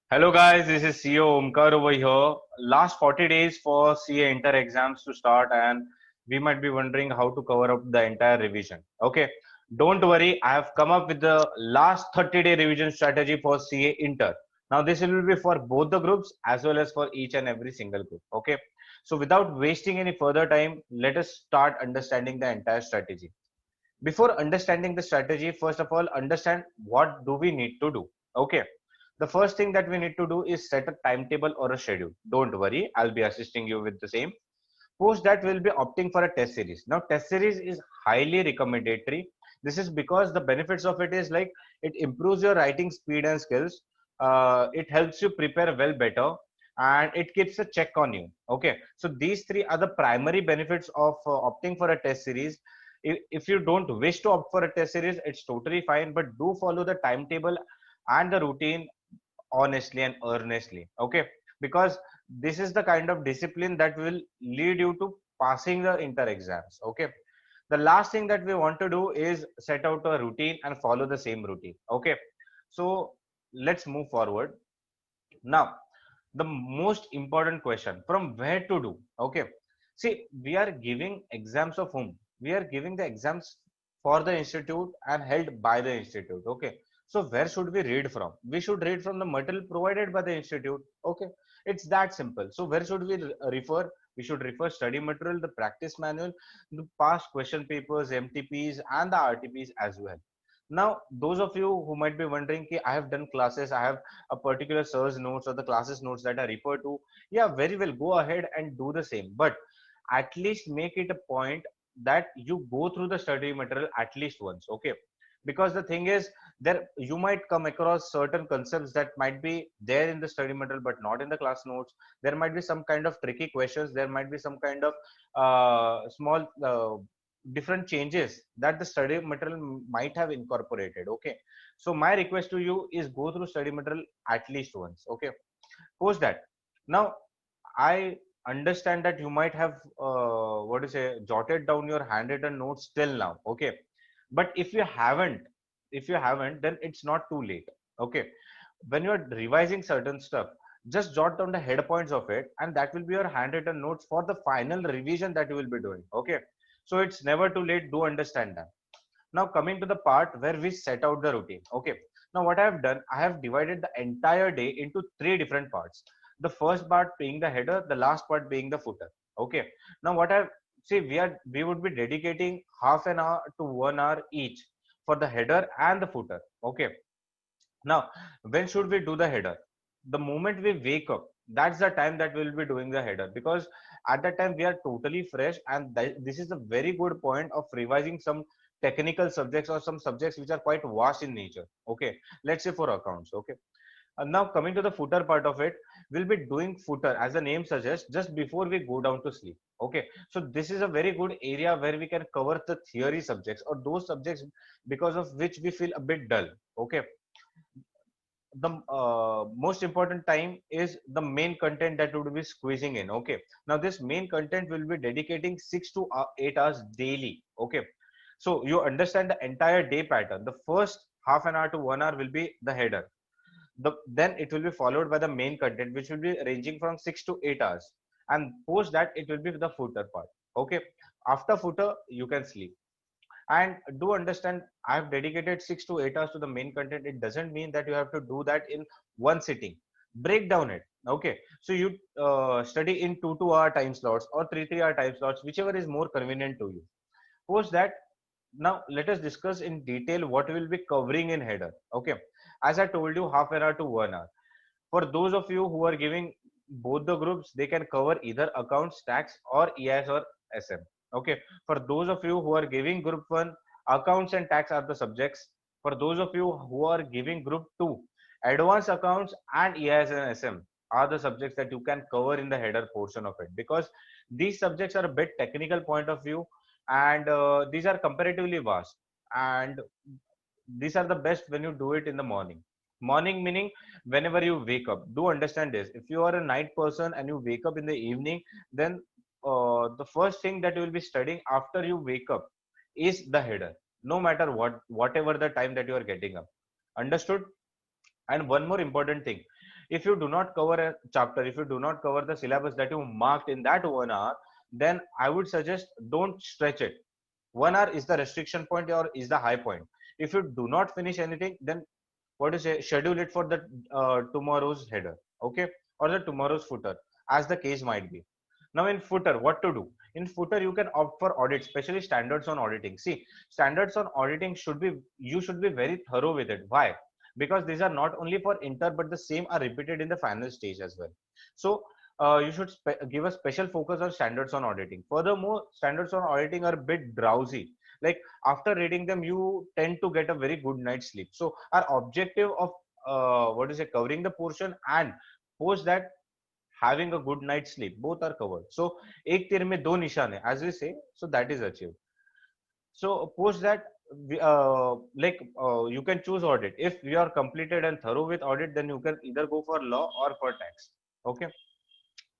Hello guys, this is CEO Omkar over here. Last 40 days for CA inter exams to start, and we might be wondering how to cover up the entire revision. Okay, don't worry, I have come up with the last 30-day revision strategy for CA inter. Now this will be for both the groups as well as for each and every single group. Okay, so without wasting any further time, let us start understanding the entire strategy. Before understanding the strategy, first of all, understand what do we need to do. Okay, the first thing that we need to do is set a timetable or a schedule. Don't worry, I'll be assisting you with the same. Post that, will be opting for a test series. Now test series is highly recommendatory. This is because the benefits of it is like it improves your writing speed and skills. It helps you prepare well better, and it keeps a check on you. Okay, so these three are the primary benefits of opting for a test series. If you don't wish to opt for a test series, it's totally fine, but do follow the timetable and the routine honestly and earnestly. Okay, because this is the kind of discipline that will lead you to passing the inter exams. Okay, the last thing that we want to do is set out a routine and follow the same routine. Okay, so let's move forward now. The most important question, from where to do. Okay, see, we are giving exams of whom? We are giving the exams for the institute and held by the institute. Okay, so where should we read from? We should read from the material provided by the institute. Okay, it's that simple. So where should we refer? We should refer study material, the practice manual, the past question papers, mtps and the rtps as well. Now those of you who might be wondering, ki, I have done classes, I have a particular sir's notes or the classes notes that I refer to. Yeah, very well, go ahead and do the same, but at least make it a point that you go through the study material at least once. Okay, because the thing is, there you might come across certain concepts that might be there in the study material but not in the class notes. There might be some kind of tricky questions, there might be some kind of small different changes that the study material might have incorporated. Okay, so my request to you is go through study material at least once. Okay, post that. Now I understand that you might have what to say, jotted down your handwritten notes till now. Okay, but if you haven't, then it's not too late. Okay, when you're revising certain stuff, just jot down the head points of it, and that will be your handwritten notes for the final revision that you will be doing. Okay, so it's never too late. Do understand that. Now coming to the part where we set out the routine. Okay, now what I have done, I have divided the entire day into three different parts. The first part being the header, the last part being the footer. Okay, now what I see, we would be dedicating half an hour to 1 hour each for the header and the footer. Okay, now when should we do the header? The moment we wake up, that's the time that we'll be doing the header, because at that time we are totally fresh, and this is a very good point of revising some technical subjects or some subjects which are quite vast in nature. Okay, let's say for accounts. Okay, and now coming to the footer part of it, we'll be doing footer as the name suggests just before we go down to sleep. Okay, so this is a very good area where we can cover the theory subjects or those subjects because of which we feel a bit dull. Okay, the most important time is the main content that would be squeezing in. Okay, now this main content will be dedicating 6 to 8 hours daily. Okay, so you understand the entire day pattern. The first half an hour to 1 hour will be the header, then it will be followed by the main content which will be ranging from 6 to 8 hours, and post that it will be the footer part. Okay, after footer you can sleep. And do understand, I have dedicated 6 to 8 hours to the main content. It doesn't mean that you have to do that in one sitting. Break down it. Okay, so you study in 2 2 hour time slots or 3 3 hour time slots, whichever is more convenient to you. Post that. Now let us discuss in detail what we will be covering in header. Okay, as I told you, half an hour to 1 hour. For those of you who are giving both the groups, they can cover either accounts, tax, or EIS or SM. Okay, for those of you who are giving group 1, accounts and tax are the subjects. For those of you who are giving group 2, advanced accounts and EIS and SM are the subjects that you can cover in the header portion of it, because these subjects are a bit technical point of view, and these are comparatively vast, and these are the best when you do it in the morning meaning whenever you wake up. Do understand this, if you are a night person and you wake up in the evening, then the first thing that you will be studying after you wake up is the header, no matter whatever the time that you are getting up. Understood? And one more important thing, If you do not cover a chapter, if you do not cover the syllabus that you marked in that 1 hour, then I would suggest don't stretch it. 1 hour is the restriction point or is the high point. If you do not finish anything, then what is it, schedule it for the tomorrow's header, okay, or the tomorrow's footer, as the case might be. Now in footer, what to do? In footer, you can opt for audit, especially standards on auditing. See, standards on auditing should be, you should be very thorough with it. Why? Because these are not only for inter, but the same are repeated in the final stage as well. So you should give a special focus on standards on auditing. Furthermore, standards on auditing are a bit drowsy. Like after reading them, you tend to get a very good night's sleep. So our objective of what is it, covering the portion and post that having a good night's sleep, both are covered. So ek tir mein do nishan hai, as we say, so that is achieved. So post that you can choose audit. If you are completed and thorough with audit, then you can either go for law or for tax. Okay.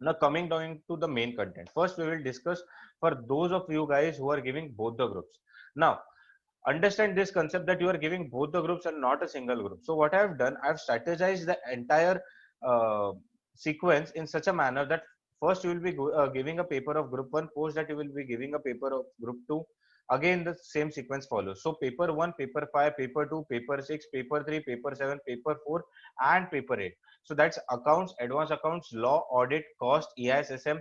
Now coming down to the main content. First, we will discuss for those of you guys who are giving both the groups. Now, understand this concept that you are giving both the groups and not a single group. So what I have done, I have strategized the entire uh, sequence in such a manner that first you will be giving a paper of group 1, post that you will be giving a paper of group 2. Again the same sequence follows. So paper 1, paper 5, paper 2, paper 6, paper 3, paper 7, paper 4 and paper 8. So that's accounts, advanced accounts, law, audit, cost, EISSM,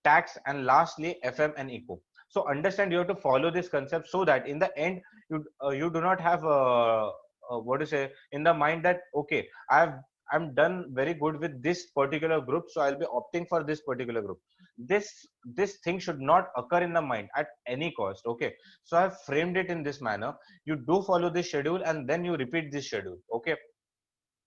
tax, and lastly FM and eco. So understand, you have to follow this concept so that in the end you do not have what to say in the mind that okay, I'm done very good with this particular group, so I'll be opting for this particular group. This thing should not occur in the mind at any cost. Okay, so I've framed it in this manner. You do follow this schedule and then you repeat this schedule. Okay.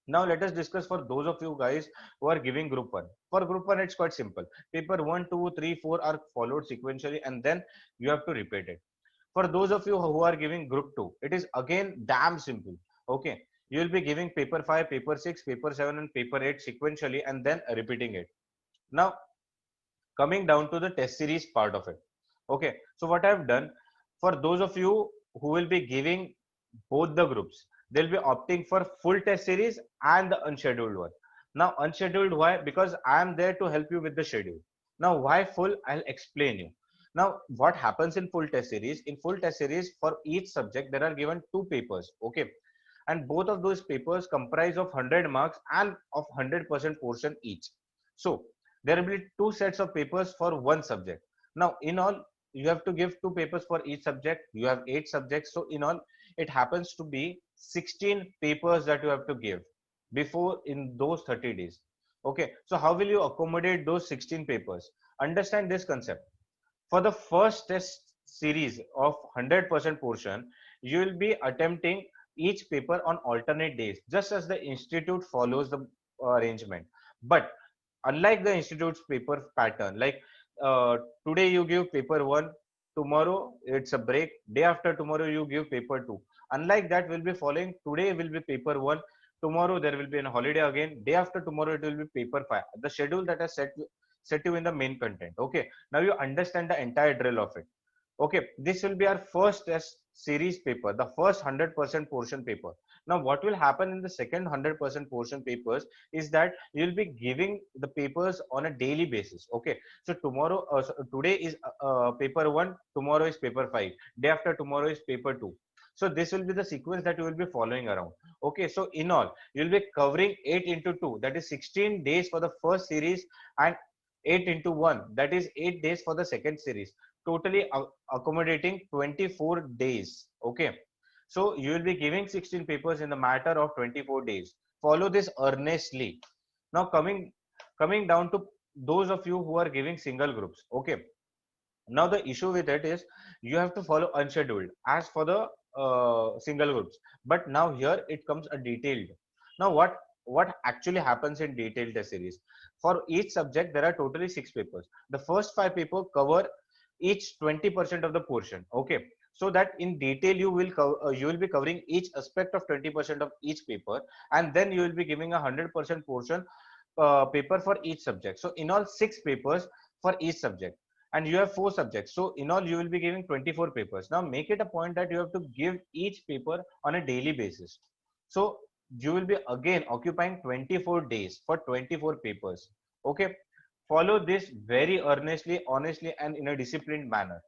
Now let us discuss for those of you guys who are giving group 1. For group 1, it's quite simple. Paper 1, 2, 3, 4 are followed sequentially and then you have to repeat it. For those of you who are giving group 2, it is again damn simple. Okay. You will be giving paper 5, paper 6, paper 7 and paper 8 sequentially and then repeating it. Now coming down to the test series part of it. Okay. So what I have done, for those of you who will be giving both the groups, they'll be opting for full test series and the unscheduled one. Now unscheduled, why? Because I am there to help you with the schedule. Now why full? I'll explain you. Now what happens in full test series? In full test series, for each subject there are given 2 papers. Okay, and both of those papers comprise of 100 marks and of 100% portion each. So there will be 2 sets of papers for one subject. Now in all, you have to give 2 papers for each subject. You have 8 subjects, so in all it happens to be 16 papers that you have to give before in those 30 days. Okay, so how will you accommodate those 16 papers? Understand this concept. For the first test series of 100% portion, you will be attempting each paper on alternate days, just as the institute follows the arrangement. But unlike the institute's paper pattern, like today you give paper 1, tomorrow it's a break, day after tomorrow you give paper 2. Unlike that, we'll be following, today will be paper 1, tomorrow there will be a holiday again, day after tomorrow it will be paper 5. The schedule that I set you in the main content. Okay, now you understand the entire drill of it. Okay, this will be our first test series paper, the first 100% portion paper. Now what will happen in the second 100% portion papers is that you'll be giving the papers on a daily basis. Okay, so tomorrow so today is paper 1, tomorrow is paper 5, day after tomorrow is paper 2. So this will be the sequence that you will be following around. Okay, so in all you'll be covering 8 into 2, that is 16 days for the first series, and 8 into 1, that is 8 days for the second series, totally accommodating 24 days. Okay, so you will be giving 16 papers in the matter of 24 days. Follow this earnestly. Now coming down to those of you who are giving single groups. Okay, now the issue with it is you have to follow unscheduled as for the single groups, but now here it comes a detailed. Now what actually happens in detailed test series? For each subject there are totally 6 papers. The first 5 papers cover each 20% of the portion. Okay, so that in detail you will be covering each aspect of 20% of each paper, and then you will be giving a 100% portion paper for each subject. So in all 6 papers for each subject, and you have 4 subjects, so in all you will be giving 24 papers. Now make it a point that you have to give each paper on a daily basis. So you will be again occupying 24 days for 24 papers. Okay, follow this very earnestly, honestly, and in a disciplined manner.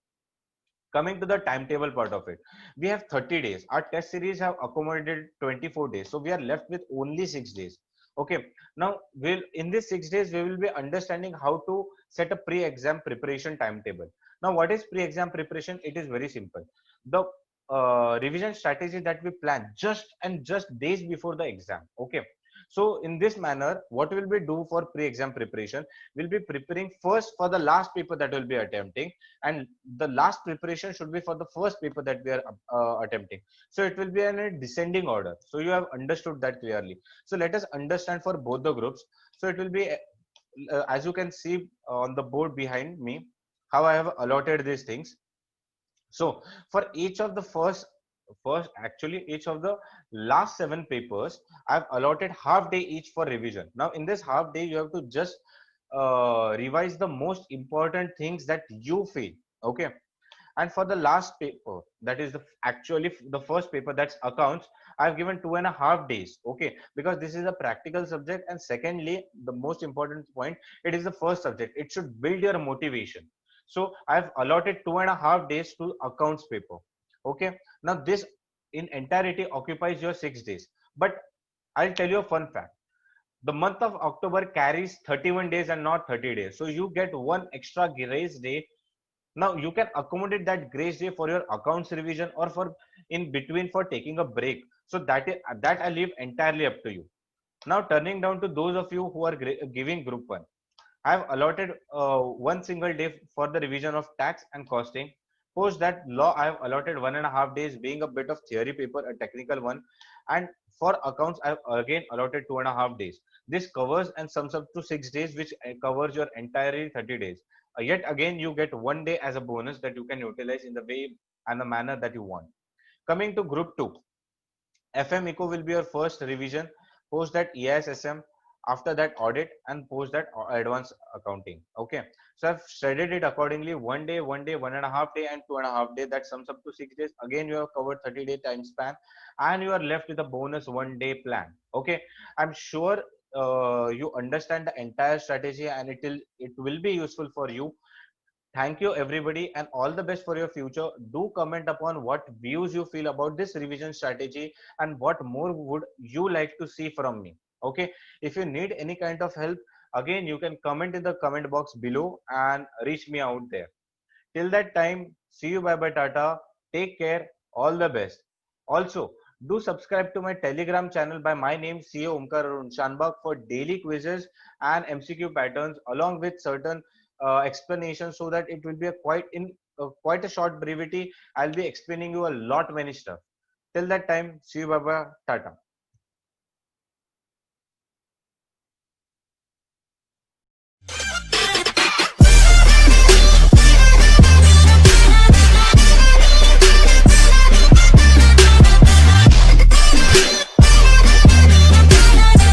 Coming to the timetable part of it, we have 30 days. Our test series have accommodated 24 days, so we are left with only 6 days. Okay, now we'll in these 6 days we will be understanding how to set a pre-exam preparation timetable. Now what is pre-exam preparation? It is very simple. The revision strategy that we plan just days before the exam. Okay, so in this manner, what will we do for pre-exam preparation? We'll be preparing first for the last paper that we'll be attempting, and the last preparation should be for the first paper that we are attempting. So it will be in a descending order. So you have understood that clearly. So let us understand for both the groups. So it will be as you can see on the board behind me, how I have allotted these things. So for each of the first actually each of the last 7 papers, I've allotted half day each for revision. Now in this half day, you have to just revise the most important things that you feel. Okay, and for the last paper, that is actually the first paper, that's accounts, I've given 2.5 days. Okay, because this is a practical subject, and secondly, the most important point, it is the first subject, it should build your motivation. So I've allotted 2.5 days to accounts paper. Okay, now this in entirety occupies your 6 days. But I'll tell you a fun fact. The month of October carries 31 days and not 30 days, so you get one extra grace day. Now you can accommodate that grace day for your accounts revision, or for in between for taking a break. So that I leave entirely up to you. Now turning down to those of you who are giving group 1, I have allotted one single day for the revision of tax and costing. Post that law, I have allotted 1.5 days, being a bit of theory paper, a technical one. And for accounts, I have again allotted 2.5 days. This covers and sums up to 6 days, which covers your entire 30 days. Yet again, you get one day as a bonus that you can utilize in the way and the manner that you want. Coming to group 2, FM Eco will be your first revision. Post that EISSM, after that audit, and post that advanced accounting. Okay, so I've studied it accordingly. 1 day, 1 day, 1.5 day, and 2.5 day. That sums up to 6 days. Again, you have covered 30-day time span, and you are left with a bonus 1 day plan. Okay, I'm sure you understand the entire strategy, and it will be useful for you. Thank you, everybody, and all the best for your future. Do comment upon what views you feel about this revision strategy, and what more would you like to see from me. Okay, if you need any kind of help, again, you can comment in the comment box below and reach me out there. Till that time, see you, bye bye, Tata. Take care, all the best. Also, do subscribe to my Telegram channel by my name, CEO Omkar Arun Shanbag, for daily quizzes and MCQ patterns, along with certain explanations, so that it will be a quite a short brevity. I'll be explaining you a lot many stuff. Till that time, see you, bye bye, Tata.